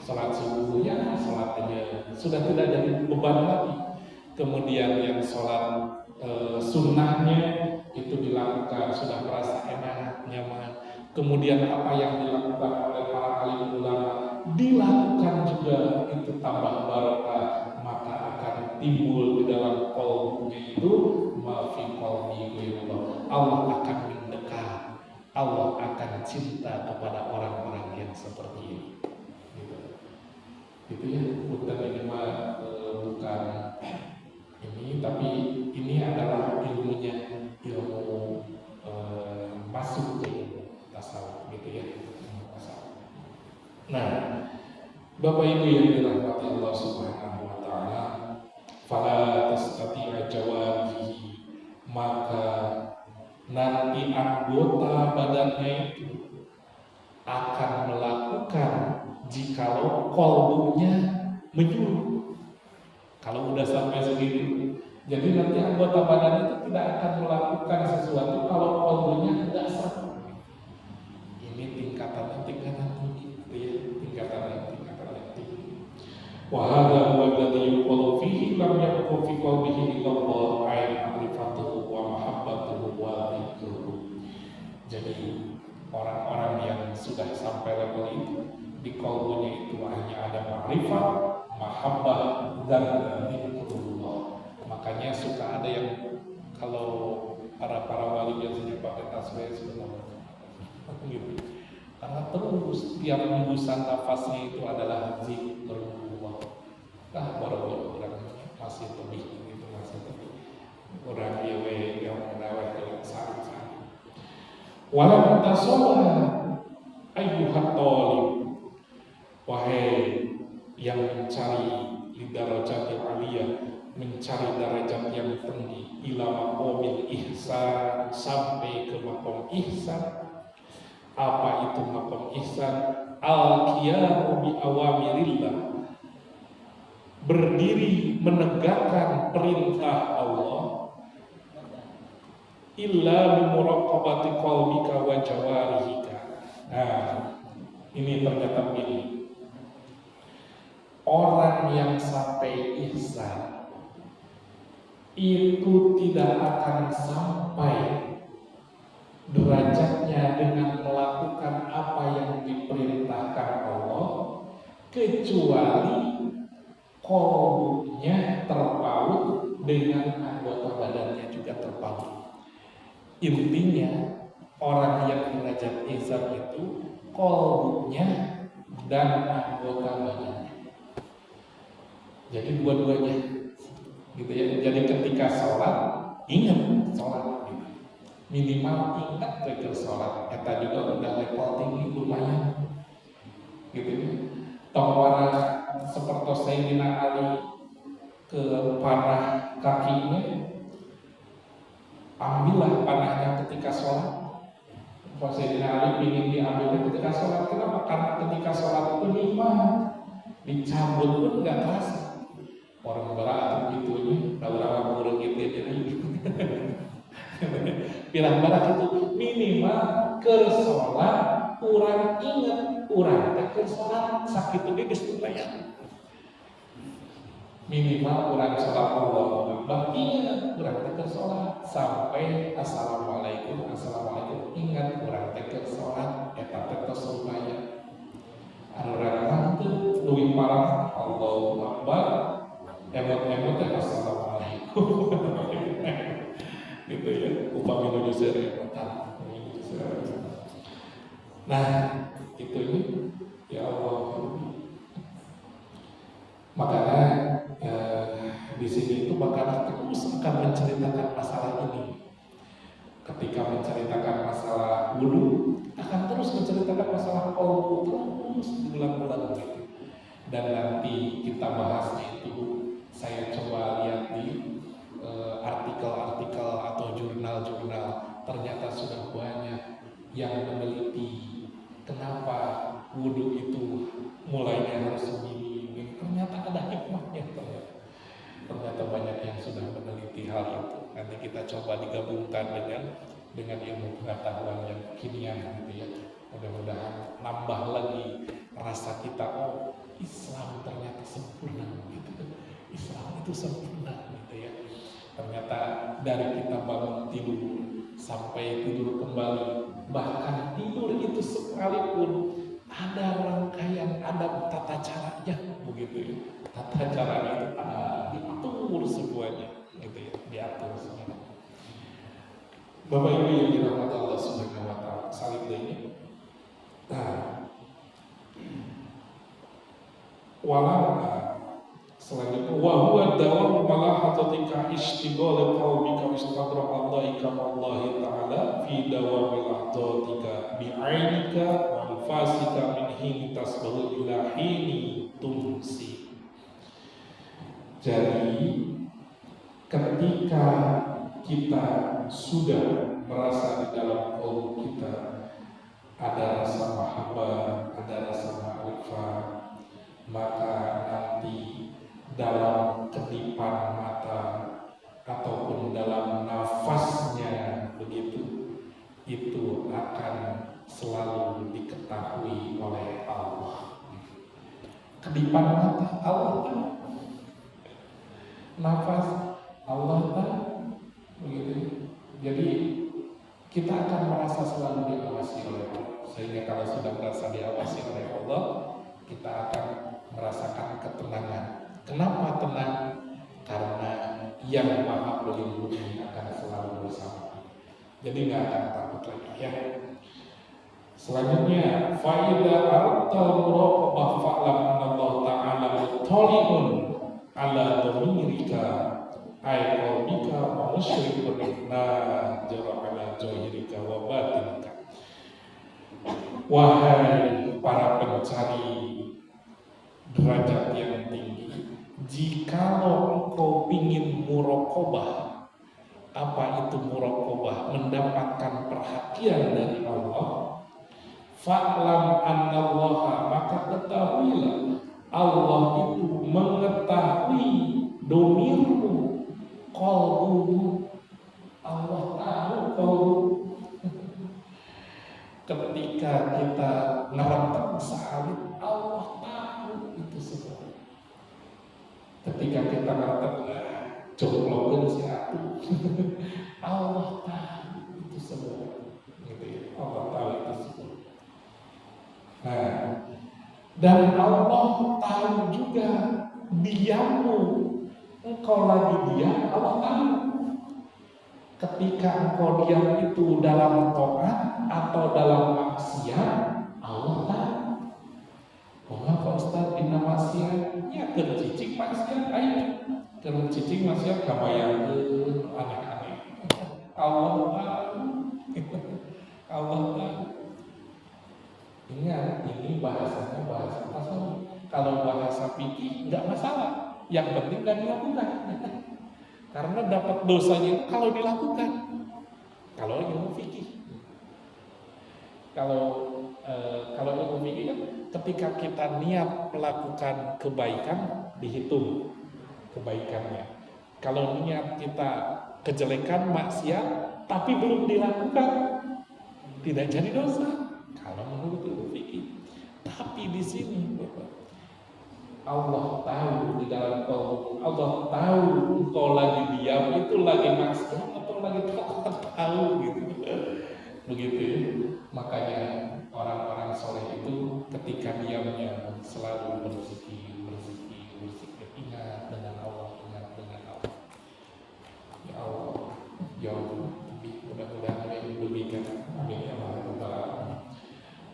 salat subuhnya, salat aja sudah tidak jadi beban lagi. Kemudian yang salat sunnahnya itu dilakukan sudah merasa enak, nyaman. Kemudian apa yang dilakukan oleh para alim ulama dilakukan juga, itu tambah barokah, maka akan timbul di dalam qalbunya itu ma fi qalbi ghairullah. Allah akan mendekat, Allah akan cinta kepada orang-orang yang seperti ini. Gitu ya, bukan ini mah bukan ini, tapi ini adalah ilmunya, ilmu masuk ke tasawuf, gitu ya. Nah, Bapak Ibu yang dirahmati Allah Subhanahu wa taala, fala tastati'a jawarihi, maka nanti anggota badannya itu akan melakukan jikalau qalbunya menyuruh. Kalau udah sampai segitu, jadi nanti anggota badan itu tidak akan melakukan sesuatu kalau qalbunya tidak satu. Ini tingkatan tinggi, tingkatan tinggi. Wa hadza huwa alladhi yuqalu fihi lam yakun fi qalbihi illa Allah ayn ma'rifatuhu wa mahabbatuhu wa dhikruhu. Jadi orang-orang yang sudah sampai level itu, di qalbunya itu hanya ada ma'rifat, mahabbah dan dzikrullah. Makanya suka ada yang kalau para wali biasanya pakai tasbih sebenarnya gitu. Karena terus tiap hembusan nafasnya itu adalah zikrullah. Baru orang masih lebih gitu, masih lebih orang yang menawar dengan sangat. Walau tasola ayyuhat talib, wahai yang mencari lidarajatil aliyah, mencari derajat yang tinggi, ila maqamil ihsan, sampai ke maqam ihsan. Apa itu maqam ihsan? Al-qiyamu bi awamirillah, berdiri menegakkan perintah Allah, illa bi muraqabati qalbika wa jawarihika. Nah, ini ternyata begini. Orang yang sampai ihsan itu tidak akan sampai derajatnya dengan melakukan apa yang diperintahkan Allah, kecuali qalbunya terpaut dengan anggota badannya juga terpaut. Intinya orang yang derajat ihsan itu qalbunya dan anggota badannya. Jadi dua-duanya gitu ya. Jadi ketika sholat, ingat sholat gitu. minimal ingat ke sholat. Eta juga udah level tinggi lumayan. Gitu ya. Tawara seperti Sayyidina Ali ke panah kakinya, ambillah panahnya ketika sholat. Sayyidina Ali ingin diambilnya ketika sholat. Kenapa? Karena ketika sholat itu nikmat, dicabut pun nggak terasa. Orang berat gitu nih, kalau orang burung gitu jadi bilang berat itu minimal ke sholat, kurang ingat, kurang ke sholat sakit itu geus lumayan. Minimal kurang sholat Allahu Akbar, ingat kurang ke sholat sampai assalamualaikum ingat kurang ke sholat eta tetes lumayan. Orang itu lebih parah Allahu Akbar, emot-emot ya assalamualaikum. Gitu ya, upami nuju seueur eta. Nah, itu ini ya Allah. Makanya di sini itu bakal terus akan menceritakan masalah ini. Ketika menceritakan masalah wudhu, akan terus menceritakan masalah qaul, terus diulang-ulang gitu. Dan nanti kita bahasnya itu, saya coba lihat di artikel-artikel atau jurnal-jurnal, ternyata sudah banyak yang meneliti kenapa wudhu itu mulainya harus begini. Ternyata ada hikmahnya. Ternyata banyak yang sudah meneliti hal itu. Nanti kita coba digabungkan dengan ilmu pengetahuan yang kekinian gitu ya. Mudah-mudahan nambah lagi rasa kita, oh Islam ternyata sempurna gitu. Islam itu sempurna gitu ya. Ternyata dari kita bangun tidur sampai tidur kembali, bahkan tidur itu sekalipun ada rangkaian, ada tata caranya begitu ya. Tata caranya itu diatur semuanya gitu ya, diatur semuanya. Bapak Ibu yang dirahmati Allah Subhanahu wa taala, salib ini. Nah, selanjutnya wa huwa dawam malahatika istighal qaumika istadra Allah kama Allah taala fi dawamil ahdatika bi ainika wa fasika min hin tasbahu ila hini tumsi. Jadi ketika kita sudah merasa di dalam qaul kita ada rasa mahabbah, ada rasa ma'rifah, maka nanti dalam kedipan mata ataupun dalam nafasnya begitu, itu akan selalu diketahui oleh Allah. Kedipan mata Allah tahu, nafas Allah tahu, begitu. Jadi kita akan merasa selalu diawasi oleh Allah. Sehingga kalau sudah merasa diawasi oleh Allah, kita akan merasakan ketenangan. Kenapa tenang? Karena yang Maha Pelindungi akan selalu bersama. Jadi nggak akan takut lagi ya. Selanjutnya, faida aradtal muraqabah fa'lam Allah Ta'ala muttali'un ala dhamirika ay qalbika wa musyrikun najara ala zahirika wa batinika. Wahai para pencari derajat yang tinggi, jikalau engkau ingin muraqabah, apa itu muraqabah? Mendapatkan perhatian dari Allah. Fa'lam annallaha, maka ketahuilah Allah itu mengetahui domirmu, qalbumu. Allah tahu qalbu. Ketika kita ngeretek salib, Allah tahu itu semua. Ketika kita ngeretek joglokeun si atuh, Allah tahu itu semua. Gitu ya. Allah tahu itu semua. Nah, dan Allah tahu juga diammu. Engkau lagi diam, Allah tahu. Ketika engkau diam itu dalam taat atau dalam maksiat, Allah tahu. Mengapa Ustaz inna maksiat? Ya kercicing maksiat aja. Kercicing maksiat kabayangkeun aneh-aneh. Allah tahu. Ingat, ini bahasanya bahasa tasawuf. Kalau bahasa fikih nggak masalah, yang penting nggak dilakukan. Karena dapat dosanya itu kalau dilakukan. Kalau ilmu fikih, kalau ilmu fikih kan ketika kita niat melakukan kebaikan dihitung kebaikannya. Kalau niat kita kejelekan maksiat tapi belum dilakukan, tidak jadi dosa. Kalau menurut ilmu fikih. Tapi di sini Allah tahu di dalam kalbu, Allah tahu engkau lagi diam itu lagi maksiat atau lagi tahu gitu. Begitu ya. Makanya orang-orang soleh itu ketika diamnya selalu berzikir, ingat dengan Allah. Ya Allah, jauh lebih mudah-mudahan yang diberikan. Amin ya Allah.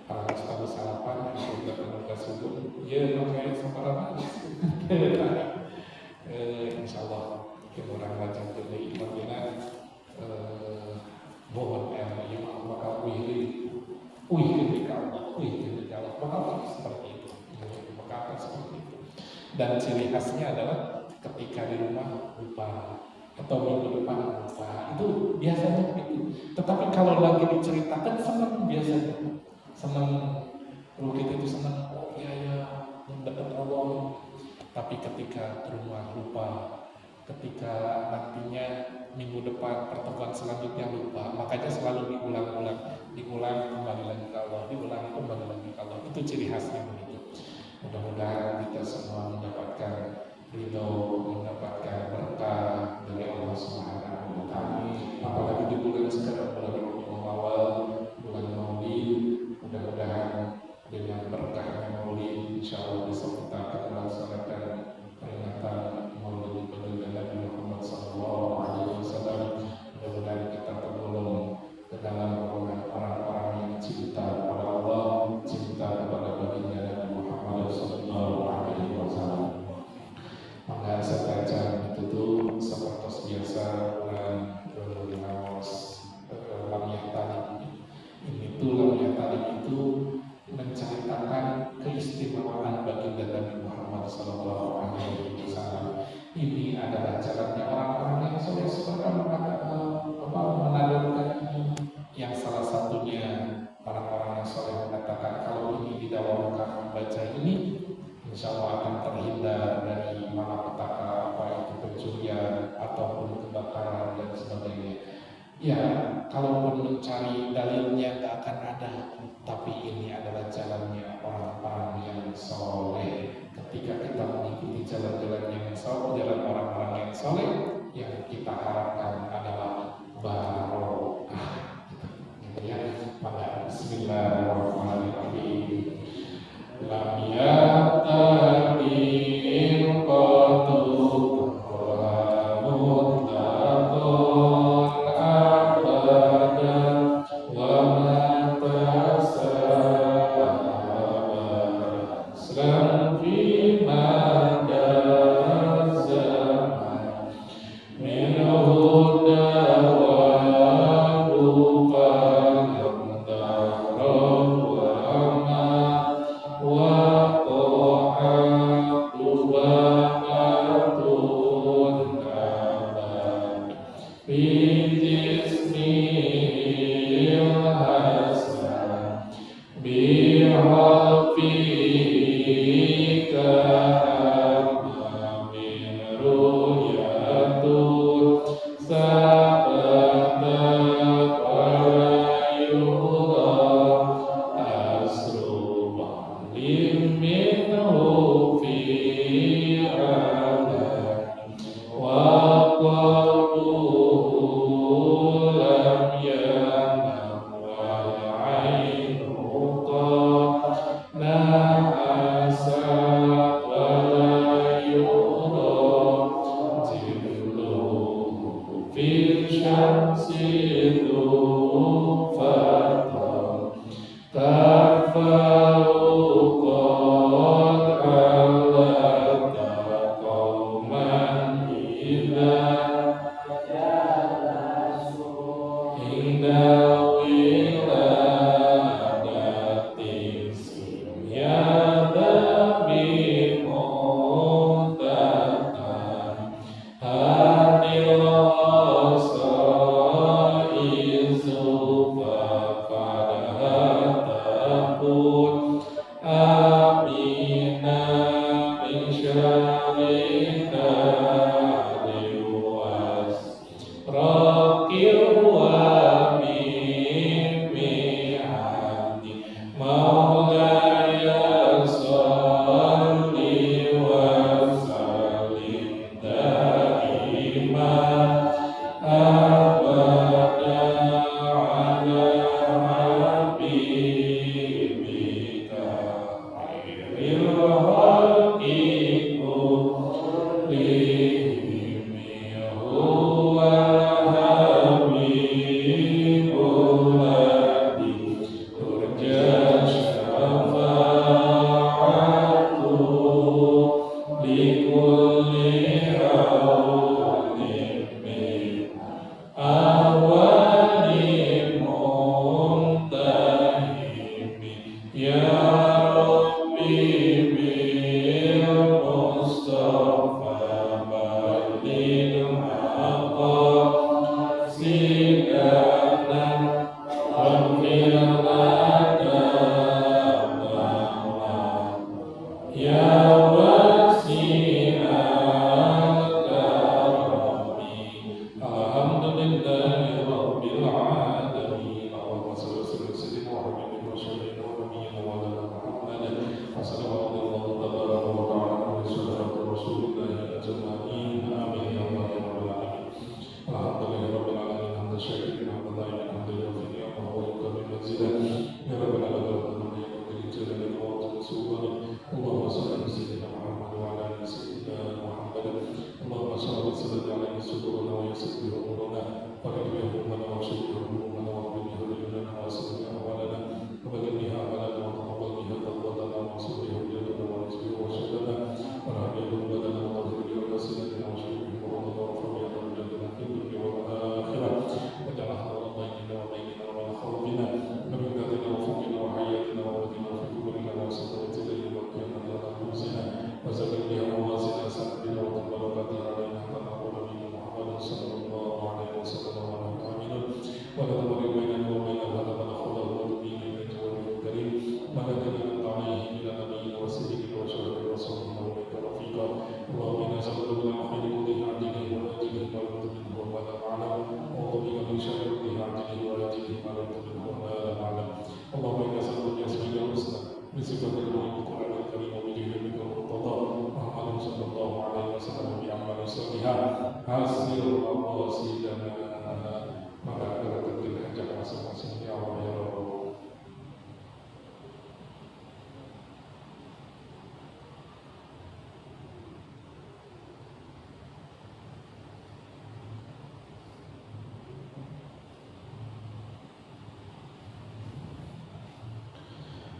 Para ustaz sarapan sudah berbuka subuh. Ya, namanya sarapan. Insyaallah kita orang baca dari imamina mohon yang bakal ketika Allah bakal seperti itu. Bakal seperti itu. Dan ciri khasnya adalah ketika di rumah lupa atau minggu depan lupa, itu biasanya begitu. Tetapi kalau lagi diceritakan senang biasanya. Senang, kalau kita itu senang, oh iya ya, mendapat Allah. Tapi ketika rumah lupa, ketika nantinya minggu depan pertemuan selanjutnya lupa, makanya selalu diulang kembali lagi ke Allah, diulang kembali lagi ke Allah. Itu ciri khasnya begitu. Mudah-mudahan kita semua mendapatkan ridho, mendapatkan berkah dari Allah Subhanahu wa Ta'ala. Apalagi di bulan sekarang, bulan Rabiul Awal, bulan Maulid. Mudah-mudahan dengan berkahnya Maulid, insyaallah bisa kita akan melaksanakan peringatan Maulid Nabi Muhammad SAW. Mudah-mudahan kita tergolong ke dalam orang-orang yang cinta kepada Allah, cinta kepada baginda Nabi Muhammad SAW. Maka setajam itu tuh seperti biasa bulan Lamiyah Talib. Ini tuh Lamiyah Talib itu menceritakan keistimewaan baginda Nabi Muhammad SAW. Ini adalah jalannya orang-orang yang soleh seperti menadurkan yang salah satunya orang-orang yang soleh mengatakan kalau ini didawamkan membaca ini, insya Allah akan terhindar dari malapetaka, apa itu pencurian ataupun kebakaran dan sebagainya. Ya, kalaupun mencari dalilnya tak akan ada, tapi ini adalah jalannya orang-orang yang soleh. Ketika kita mengikuti jalan-jalan yang soleh, jalan orang-orang yang soleh, yang kita harapkan adalah barokah. Ya, maka Bismillahirrahmanirrahim. Lam ya'tadim qatu mutlaqun abadan wa ma tasabba aslam fi madar zaman min huda wa dufa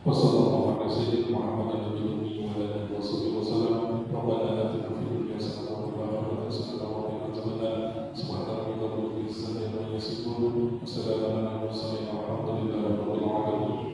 Wassalamualaikum warahmatullahi wabarakatuh. Rabbana atina fid dunya hasanah wa fil akhirati hasanah wa qina adzabannar. Subhana rabbika rabbil izzati amma yasifun. Wassalamun ala al mursalin walhamdulillahi rabbil alamin.